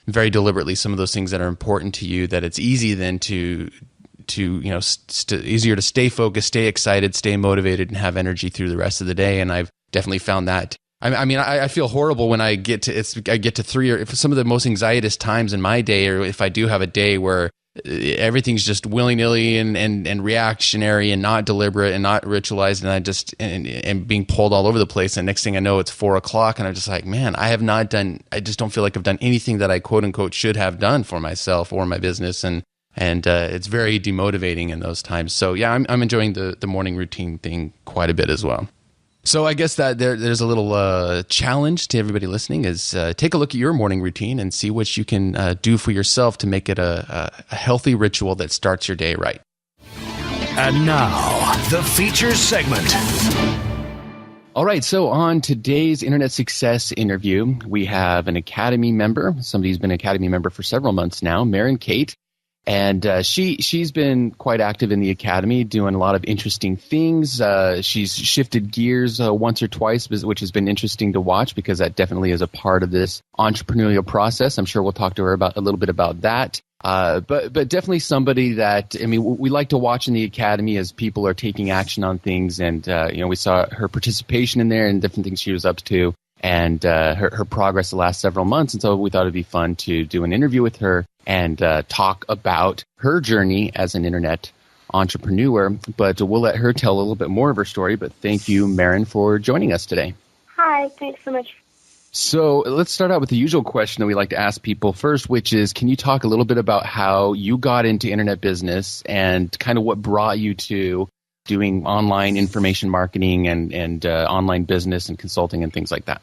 very deliberately some of those things that are important to you, that it's easy then to easier to stay focused, stay excited, stay motivated, and have energy through the rest of the day. And I've definitely found that. I feel horrible when I get to 3 or if some of the most anxietous times in my day, or if I do have a day where everything's just willy-nilly and reactionary and not deliberate and not ritualized, and I just and being pulled all over the place. And next thing I know, it's 4:00, and I'm just like, man, I just don't feel like I've done anything that I quote unquote should have done for myself or my business, and it's very demotivating in those times. So yeah, I'm enjoying the morning routine thing quite a bit as well. So I guess that there's a little challenge to everybody listening is take a look at your morning routine and see what you can do for yourself to make it a healthy ritual that starts your day right. And now, the features segment. All right, so on today's Internet Success interview, we have an Academy member. Somebody who's been an Academy member for several months now, Maren Kate. And she's been quite active in the Academy, doing a lot of interesting things. She's shifted gears once or twice, which has been interesting to watch because that definitely is a part of this entrepreneurial process. I'm sure we'll talk to her about a little bit about that. But definitely somebody that, we like to watch in the Academy as people are taking action on things. And, we saw her participation in there and different things she was up to, and her progress the last several months. And so we thought it'd be fun to do an interview with her and talk about her journey as an internet entrepreneur. But we'll let her tell a little bit more of her story. But thank you, Maren, for joining us today. Hi, thanks so much. So let's start out with the usual question that we like to ask people first, which is, can you talk a little bit about how you got into internet business and kind of what brought you to doing online information marketing and online business and consulting and things like that?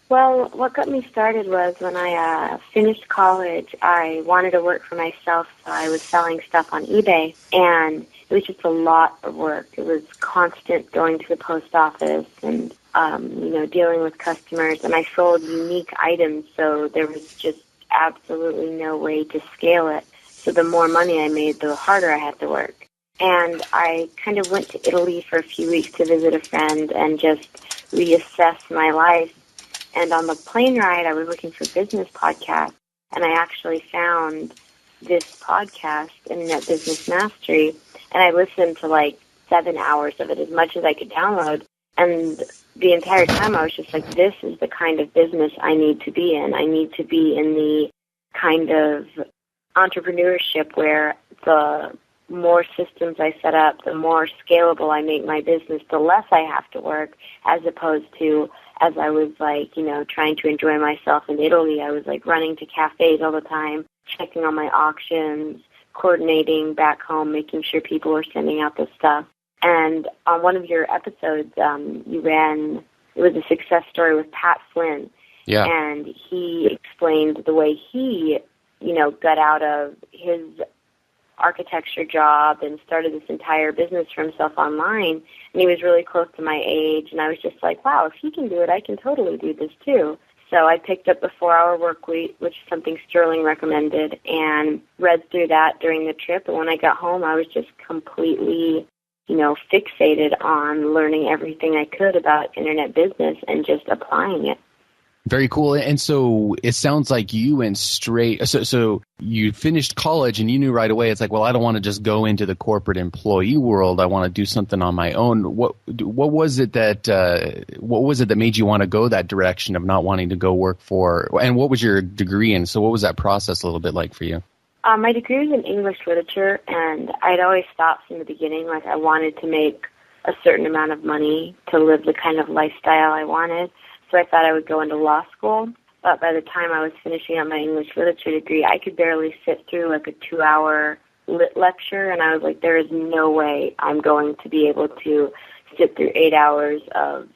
Well, what got me started was when I finished college, I wanted to work for myself, so I was selling stuff on eBay, and it was just a lot of work. It was constant going to the post office and, dealing with customers, and I sold unique items, so there was just absolutely no way to scale it. So the more money I made, the harder I had to work. And I kind of went to Italy for a few weeks to visit a friend and just reassess my life. And on the plane ride, I was looking for business podcasts, and I actually found this podcast, Internet Business Mastery, and I listened to like 7 hours of it, as much as I could download. And the entire time I was just like, this is the kind of business I need to be in. I need to be in the kind of entrepreneurship where the more systems I set up, the more scalable I make my business, the less I have to work, as opposed to as I was trying to enjoy myself in Italy, I was like running to cafes all the time, checking on my auctions, coordinating back home, making sure people were sending out the stuff. And on one of your episodes, it was a success story with Pat Flynn. Yeah. And he explained the way he, got out of his architecture job and started this entire business for himself online. And he was really close to my age, and I was just like, wow, if he can do it, I can totally do this too. So I picked up the 4-Hour Workweek, which is something Sterling recommended, and read through that during the trip. And when I got home, I was just completely, fixated on learning everything I could about internet business and just applying it. Very cool. And so it sounds like you went straight. So you finished college and you knew right away. It's like, well, I don't want to just go into the corporate employee world. I want to do something on my own. What was it that made you want to go that direction of not wanting to go work for? And what was your degree in? So what was that process a little bit like for you? My degree was in English literature, and I'd always thought from the beginning, like I wanted to make a certain amount of money to live the kind of lifestyle I wanted. So I thought I would go into law school, but by the time I was finishing up my English literature degree, I could barely sit through like a 2-hour lit lecture, and I was like, there is no way I'm going to be able to sit through 8 hours of,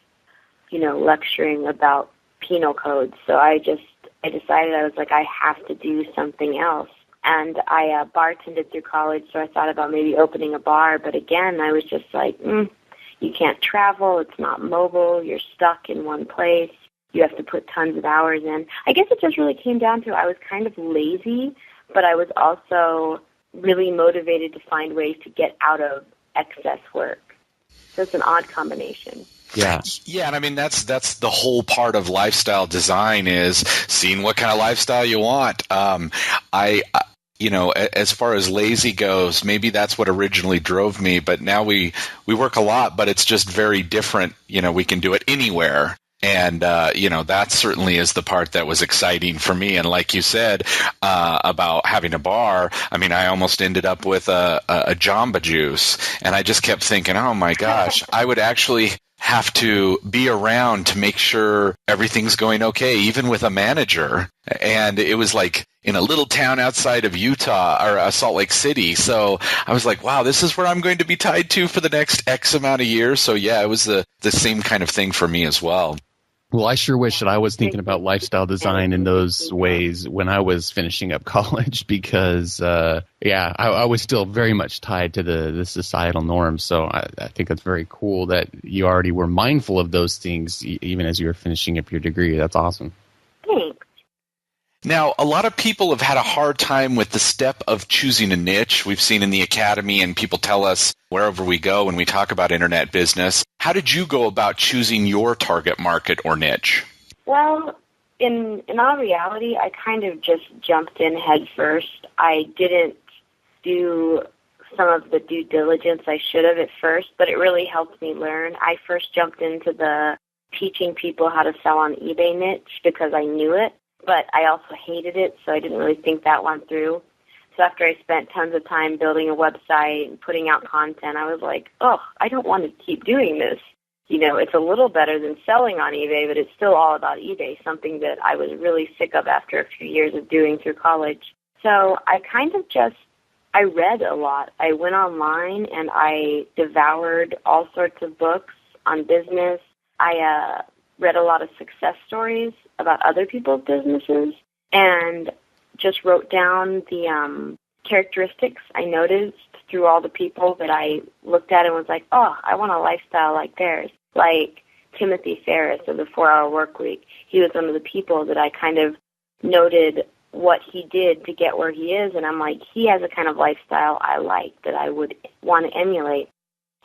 lecturing about penal codes. So I decided, I was like, I have to do something else. And I bartended through college, so I thought about maybe opening a bar, but again, I was just like, you can't travel, it's not mobile, you're stuck in one place, you have to put tons of hours in. I guess it just really came down to I was kind of lazy, but I was also really motivated to find ways to get out of excess work. So it's an odd combination. Yeah. Yeah, and I mean that's the whole part of lifestyle design is seeing what kind of lifestyle you want. As far as lazy goes, maybe that's what originally drove me, but now we work a lot, but it's just very different. We can do it anywhere. And, that certainly is the part that was exciting for me. And like you said, about having a bar, I mean, I almost ended up with a Jamba Juice. And I just kept thinking, oh my gosh, I would actually have to be around to make sure everything's going okay, even with a manager. And it was like in a little town outside of Utah or Salt Lake City. So I was like, wow, this is where I'm going to be tied to for the next X amount of years. So yeah, it was the same kind of thing for me as well. Well, I sure wish that I was thinking about lifestyle design in those ways when I was finishing up college because, I was still very much tied to the societal norms. So I think that's very cool that you already were mindful of those things even as you were finishing up your degree. That's awesome. Thanks. Now, a lot of people have had a hard time with the step of choosing a niche. We've seen in the academy, and people tell us wherever we go when we talk about internet business. How did you go about choosing your target market or niche? Well, in all reality, I kind of just jumped in head first. I didn't do some of the due diligence I should have at first, but it really helped me learn. I first jumped into the teaching people how to sell on eBay niche because I knew it. But I also hated it, so I didn't really think that one through. So after I spent tons of time building a website and putting out content, I was like, I don't want to keep doing this. It's a little better than selling on eBay, but it's still all about eBay, something that I was really sick of after a few years of doing through college. So I kind of I read a lot. I went online and I devoured all sorts of books on business. I read a lot of success stories about other people's businesses and just wrote down the characteristics I noticed through all the people that I looked at and was like, I want a lifestyle like theirs. Like Timothy Ferriss of the 4-Hour Workweek. He was one of the people that I kind of noted what he did to get where he is, and I'm like, he has a kind of lifestyle I like that I would want to emulate.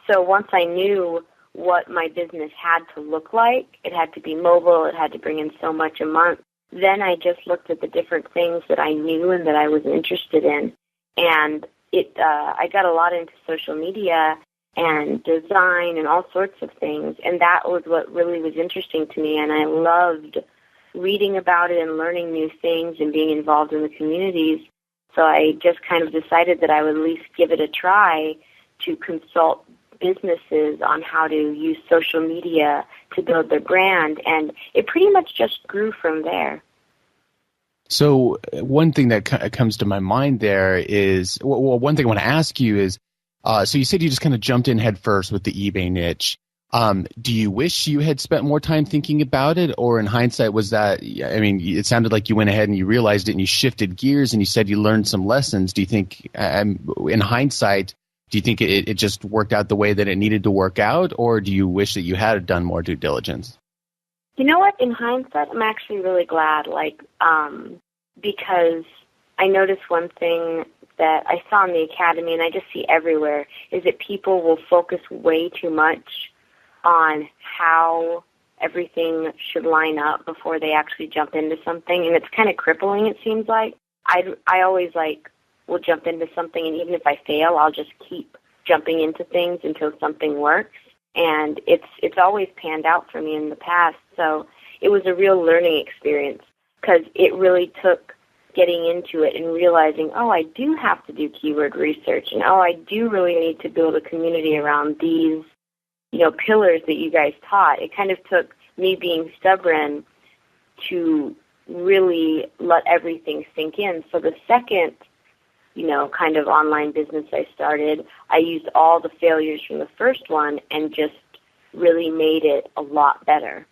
So once I knew what my business had to look like, it had to be mobile, it had to bring in so much a month, then I just looked at the different things that I knew and that I was interested in. And I got a lot into social media and design and all sorts of things, and that was what really was interesting to me, and I loved reading about it and learning new things and being involved in the communities. So I just kind of decided that I would at least give it a try to consult businesses on how to use social media to build their brand, and it pretty much just grew from there. So one thing that comes to my mind there is, one thing I want to ask you is, so you said you just kind of jumped in head first with the eBay niche. Do you wish you had spent more time thinking about it, or in hindsight was that, I mean, it sounded like you went ahead and you realized it and you shifted gears and you said you learned some lessons. Do you think, in hindsight, do you think it just worked out the way that it needed to work out, or do you wish that you had done more due diligence? You know what? In hindsight, I'm actually really glad, because I noticed one thing that I saw in the academy, and I just see everywhere, is that people will focus way too much on how everything should line up before they actually jump into something, and it's kind of crippling, it seems like. I always, will jump into something, and even if I fail, I'll just keep jumping into things until something works. And it's always panned out for me in the past. So it was a real learning experience because it really took getting into it and realizing, I do have to do keyword research, and I do really need to build a community around these, pillars that you guys taught. It kind of took me being stubborn to really let everything sink in. So the second kind of online business I started, I used all the failures from the first one and just really made it a lot better.